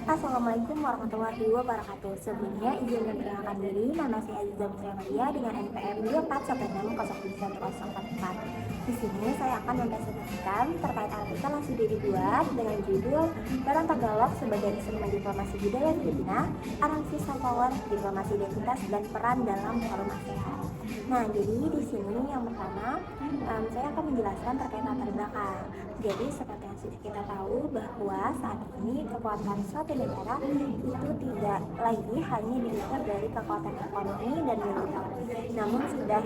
Assalamualaikum warahmatullahi wabarakatuh. Sebelumnya izin memperkenalkan diri, nama saya Aziza Putri Amalia dengan NPM 24160144. Di sini saya akan mempresentasikan terkait artikel yang sudah dibuat dengan judul Barang Tagalog sebagai Instrumen Diplomasi Budaya Filipina, Analisis Soft Power, Diplomasi Identitas dan Peran dalam Forum ASEAN. Nah, jadi di sini yang pertama saya akan menjelaskan terkait latar belakang. Jadi seperti yang sudah kita tahu bahwa saat ini kekuatan suatu negara itu tidak lagi hanya dilihat dari kekuatan ekonomi dan militer, namun sudah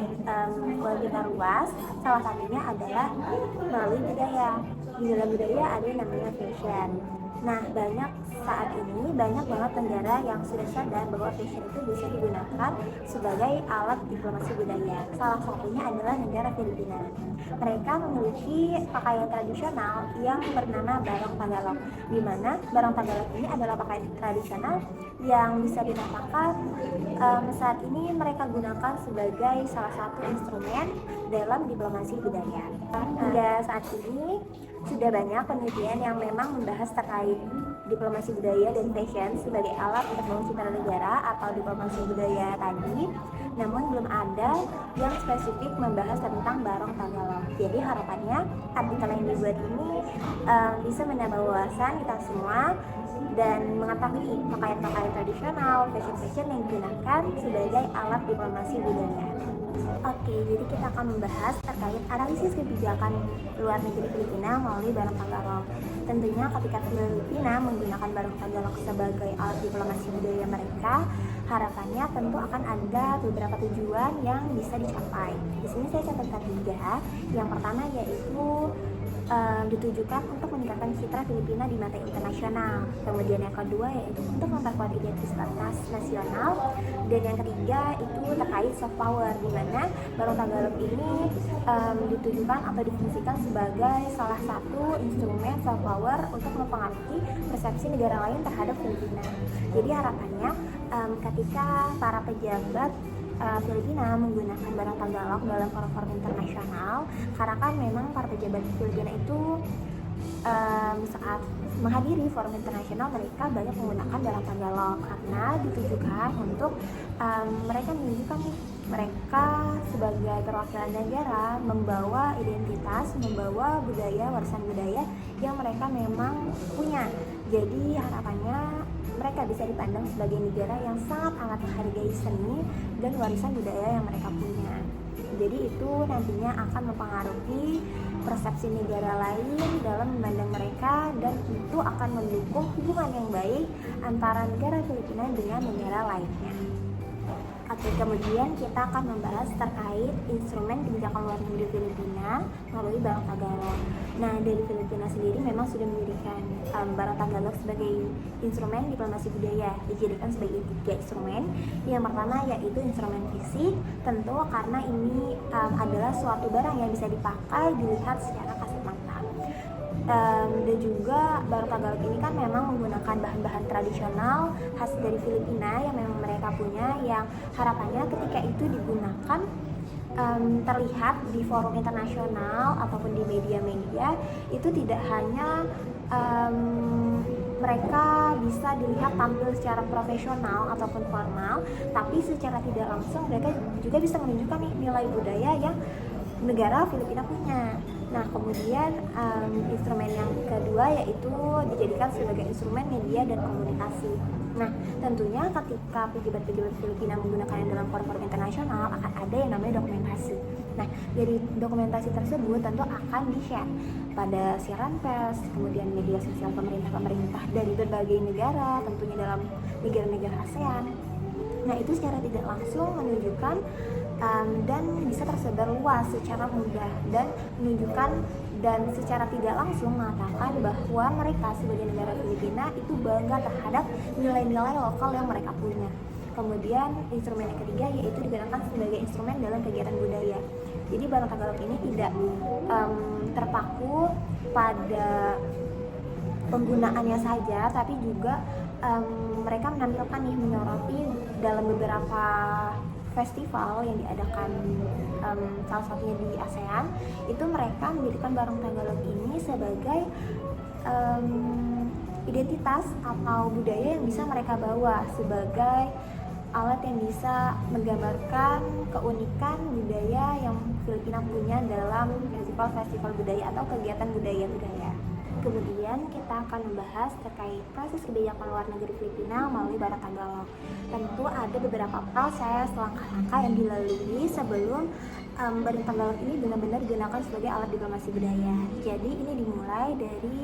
lebih luas. Salah satunya adalah melalui budaya. Di dalam budaya ada yang namanya fashion. Nah, saat ini banyak banget negara yang sudah sadar bahwa fashion itu bisa digunakan sebagai alat diplomasi budaya. Salah satunya adalah negara Filipina. Mereka memiliki pakaian tradisional yang bernama barong Tagalog, di mana barong Tagalog ini adalah pakaian tradisional yang bisa dikatakan saat ini mereka gunakan sebagai salah satu instrumen dalam diplomasi budaya. Hingga saat ini sudah banyak penelitian yang memang membahas terkait diplomasi budaya dan fashion sebagai alat untuk membangun citra negara atau diplomasi budaya tadi, namun belum ada yang spesifik membahas tentang barong Tagalog. Jadi harapannya artikel yang dibuat ini bisa menambah wawasan kita semua dan mengetahui pakaian-pakaian tradisional, fashion yang digunakan sebagai alat diplomasi budaya. Oke, jadi kita akan membahas terkait analisis kebijakan luar negeri Filipina melalui barong Tagalog. Tentunya ketika Filipina menggunakan barong Tagalog sebagai alat diplomasi budaya mereka, harapannya tentu akan ada beberapa tujuan yang bisa dicapai. Di sini saya catatkan 3. Yang pertama yaitu ditujukan untuk meningkatkan citra Filipina di mata internasional. Kemudian yang kedua yaitu untuk memperkuat identitas nasional, dan yang ketiga itu terkait soft power, di mana barong Tagalog ini ditujukan atau difungsikan sebagai salah satu instrumen soft power untuk mempengaruhi persepsi negara lain terhadap Filipina. Jadi harapannya ketika para pejabat Filipina menggunakan barong Tagalog dalam forum-forum internasional, karena kan memang para pejabat Filipina itu saat menghadiri forum internasional mereka banyak menggunakan barong Tagalog karena ditujukan untuk mereka menunjukkan mereka sebagai perwakilan negara membawa identitas, membawa budaya, warisan budaya yang mereka memang punya. Jadi harapannya mereka bisa dipandang sebagai negara yang sangat amat menghargai seni dan warisan budaya yang mereka punya. Jadi itu nantinya akan mempengaruhi persepsi negara lain dalam memandang mereka, dan itu akan mendukung hubungan yang baik antara negara Filipina dengan negara lainnya. Oke, kemudian kita akan membahas terkait instrumen kebijakan luar negeri Filipina melalui barong Tagalog. Nah, dari Filipina sendiri memang sudah mendirikan barong Tagalog sebagai instrumen diplomasi budaya, dijadikan sebagai 3 instrumen. Yang pertama yaitu instrumen fisik, tentu karena ini adalah suatu barang yang bisa dipakai, dilihat secara kasat mata. Dan juga barong Tagalog ini kan memang menggunakan bahan-bahan tradisional khas dari Filipina yang memang mereka punya, yang harapannya ketika itu digunakan terlihat di forum internasional ataupun di media-media, itu tidak hanya mereka bisa dilihat tampil secara profesional ataupun formal, tapi secara tidak langsung mereka juga bisa menunjukkan nilai budaya yang negara Filipina punya. Nah, kemudian instrumen yang kedua yaitu dijadikan sebagai instrumen media dan komunikasi. Nah, tentunya ketika pejabat-pejabat Filipina menggunakannya dalam forum-forum internasional akan ada yang namanya dokumentasi. Nah, dari dokumentasi tersebut tentu akan di-share pada siaran pers, kemudian media sosial pemerintah dari berbagai negara, tentunya dalam negara-negara ASEAN. Nah, itu secara tidak langsung menunjukkan dan bisa tersebar luas secara mudah, dan menunjukkan dan secara tidak langsung mengatakan bahwa mereka sebagai negara Filipina itu bangga terhadap nilai-nilai lokal yang mereka punya. Kemudian instrumen yang ketiga yaitu digunakan sebagai instrumen dalam kegiatan budaya. Jadi barong Tagalog ini tidak terpaku pada penggunaannya saja, tapi juga mereka menampilkan menyoroti dalam beberapa festival yang diadakan salah satunya di ASEAN, itu mereka mendirikan barong Tagalog ini sebagai identitas atau budaya yang bisa mereka bawa sebagai alat yang bisa menggambarkan keunikan budaya yang Filipina punya dalam festival-festival budaya atau kegiatan budaya-budaya. Kemudian kita akan membahas terkait proses kebijakan luar negeri Filipina melalui Barat Tagalog. Tentu ada beberapa proses langkah-langkah yang dilalui sebelum Barat Tagalog ini benar-benar digunakan sebagai alat diplomasi budaya. Jadi ini dimulai dari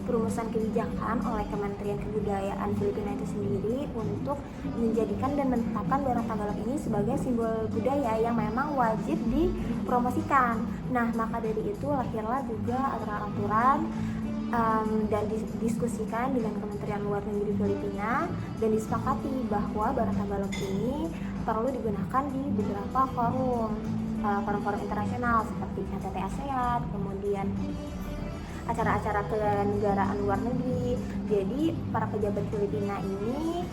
perumusan kebijakan oleh Kementerian Kebudayaan Filipina itu sendiri untuk menjadikan dan menetapkan Barat Tagalog ini sebagai simbol budaya yang memang wajib dipromosikan. Nah, maka dari itu lahirlah juga aturan-aturan dan didiskusikan dengan Kementerian Luar Negeri Filipina dan disepakati bahwa Barat Tagalog ini perlu digunakan di beberapa forum internasional seperti KTT ASEAN, kemudian acara-acara kenegaraan luar negeri. Jadi para pejabat Filipina ini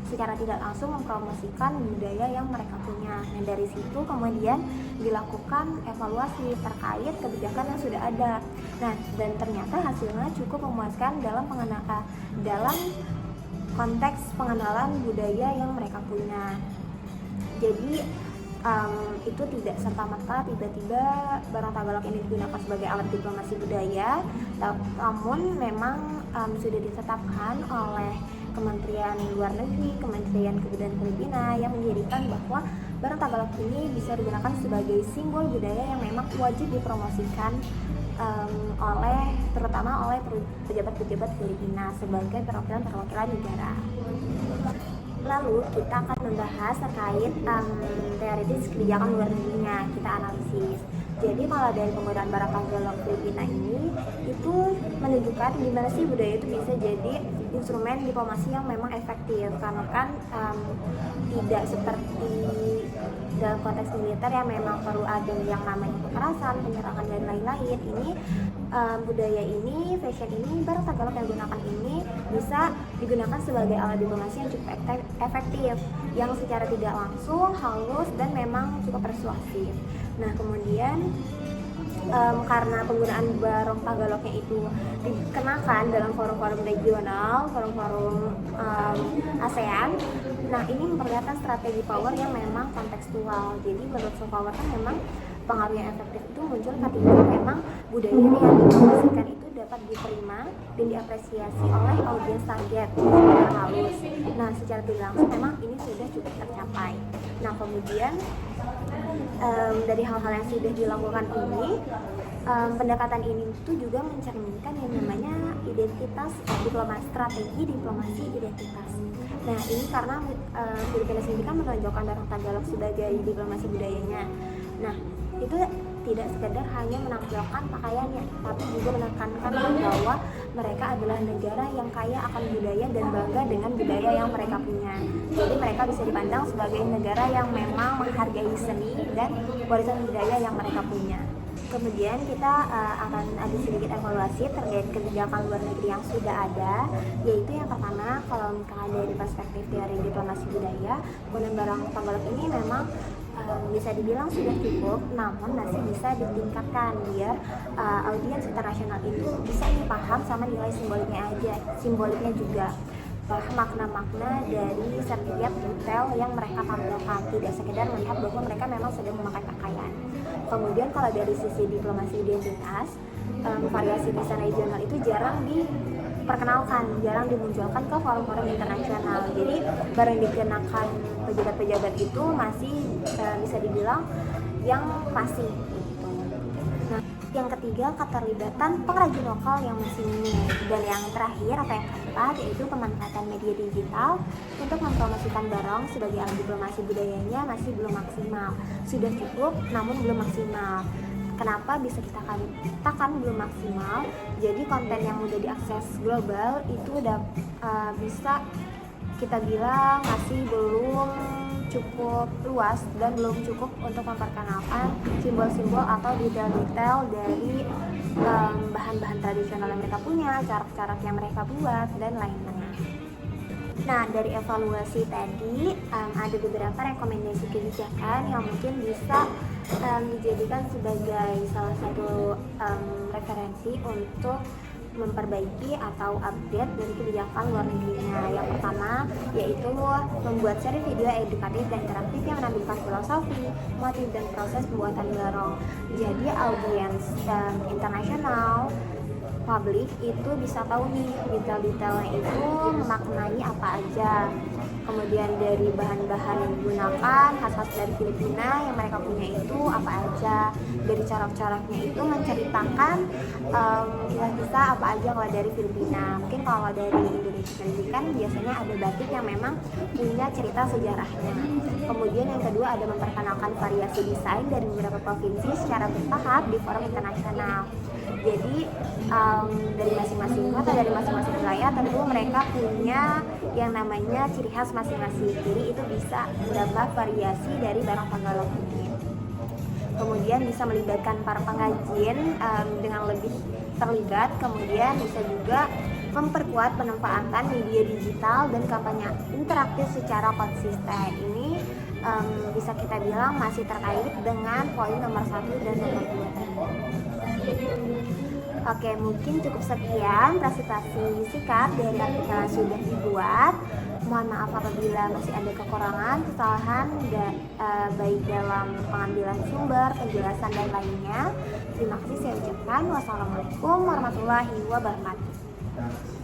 secara tidak langsung mempromosikan budaya yang mereka punya. Nah, dari situ kemudian dilakukan evaluasi terkait kebijakan yang sudah ada. Nah, dan ternyata hasilnya cukup memuaskan dalam konteks pengenalan budaya yang mereka punya. Jadi itu tidak serta-merta tiba-tiba Barat Tagalog ini digunakan sebagai alat diplomasi budaya, namun memang sudah ditetapkan oleh Kementerian Luar Negeri, Kementerian Kebudayaan Filipina yang menjadikan bahwa Barat Tagalog ini bisa digunakan sebagai simbol budaya yang memang wajib dipromosikan terutama oleh pejabat-pejabat Filipina sebagai perwakilan negara. Lalu kita akan membahas terkait teoritis kebijakan luar negerinya, kita analisis. Jadi kalau dari penggunaan Barat Tagalog Filipina ini itu menunjukkan gimana sih budaya itu bisa jadi instrumen diplomasi yang memang efektif, karena kan tidak seperti dalam konteks militer yang memang perlu ada yang namanya kekerasan, penyerangan dan lain-lain. Ini budaya ini, fashion ini, Barat Tagalog yang digunakan ini bisa digunakan sebagai alat diplomasi yang cukup efektif, yang secara tidak langsung, halus, dan memang cukup persuasif. Nah, kemudian karena penggunaan Barat Tagalognya itu dikenakan dalam forum-forum regional, forum-forum ASEAN. Nah, ini memperlihatkan strategi power yang memang kontekstual. Jadi menurut soft power kan memang pengaruh yang efektif itu muncul ketika memang budaya yang dipromosikan itu dapat diterima dan diapresiasi oleh audiens target secara halus. Nah, secara tidak langsung memang ini sudah cukup tercapai. Nah, kemudian dari hal-hal yang sudah dilakukan ini, pendekatan ini itu juga mencerminkan yang namanya identitas strategi diplomasi identitas. Nah, ini karena Filipina sendiri kan menonjolkan Barat Tagalog sebagai diplomasi budayanya. Nah, itu tidak sekedar hanya menampilkan pakaiannya, tapi juga menekankan bahwa mereka adalah negara yang kaya akan budaya dan bangga dengan budaya yang mereka punya. Jadi mereka bisa dipandang sebagai negara yang memang menghargai seni dan warisan budaya yang mereka punya. Kemudian kita akan ada sedikit evaluasi terkait kebijakan luar negeri yang sudah ada, yaitu yang pertama, kalau misalnya dari perspektif teori diplomasi budaya, penggunaan Barat Tagalog ini memang bisa dibilang sudah cukup, namun masih bisa ditingkatkan biar audiens internasional itu bisa paham sama nilai simboliknya juga, makna-makna dari setiap detail yang mereka tampilkan, tidak sekedar melihat bahwa mereka memang sedang memakai pakaian. Kemudian kalau dari sisi diplomasi identitas, variasi desain regional itu jarang diperkenalkan, jarang dimunculkan ke forum-forum internasional. Jadi baru yang dikenakan pejabat-pejabat itu masih bisa dibilang yang klasik. Nah, yang ketiga, keterlibatan pengrajin lokal yang masih minim. Dan yang terakhir atau yang keempat, yaitu pemanfaatan media digital untuk mempromosikan barang sebagai alat diplomasi budayanya masih belum maksimal. Sudah cukup, namun belum maksimal. Kenapa bisa kita katakan belum maksimal? Jadi konten yang mudah diakses global itu udah bisa kita bilang masih belum cukup luas dan belum cukup untuk memperkenalkan simbol-simbol atau detail-detail dari bahan-bahan tradisional yang mereka punya, corak-corak yang mereka buat, dan lain-lain. Nah, dari evaluasi tadi ada beberapa rekomendasi kebijakan yang mungkin bisa dijadikan sebagai salah satu referensi untuk memperbaiki atau update dari kebijakan luar negerinya. Yang pertama yaitu membuat seri video edukatif dan interaktif yang menampilkan filosofi, motif, dan proses pembuatan barong. Jadi audiens internasional publik itu bisa tahu nih detail-detailnya itu memaknai apa aja, kemudian dari bahan-bahan yang digunakan, khas-khas dari Filipina yang mereka punya itu apa aja, dari corak-coraknya itu menceritakan kisah-kisah apa aja kalau dari Filipina. Mungkin kalau dari Indonesia sendiri kan biasanya ada batik yang memang punya cerita sejarahnya. Kemudian yang kedua ada memperkenalkan variasi desain dari beberapa provinsi secara bertahap di forum internasional. Jadi dari masing-masing kota, dari masing-masing wilayah tentu mereka punya yang namanya ciri khas masing-masing. Jadi itu bisa mendapat variasi dari barong Tagalog ini. Kemudian bisa melibatkan para pengrajin dengan lebih terlibat. Kemudian bisa juga memperkuat pemanfaatan media digital dan kampanye interaktif secara konsisten. Ini bisa kita bilang masih terkait dengan poin nomor 1 dan nomor 2 tadi. Oke, mungkin cukup sekian presentasi singkat dari artikel yang sudah dibuat. Mohon maaf apabila masih ada kekurangan, kesalahan, baik dalam pengambilan sumber, penjelasan, dan lainnya. Terima kasih saya ucapkan. Wassalamualaikum warahmatullahi wabarakatuh.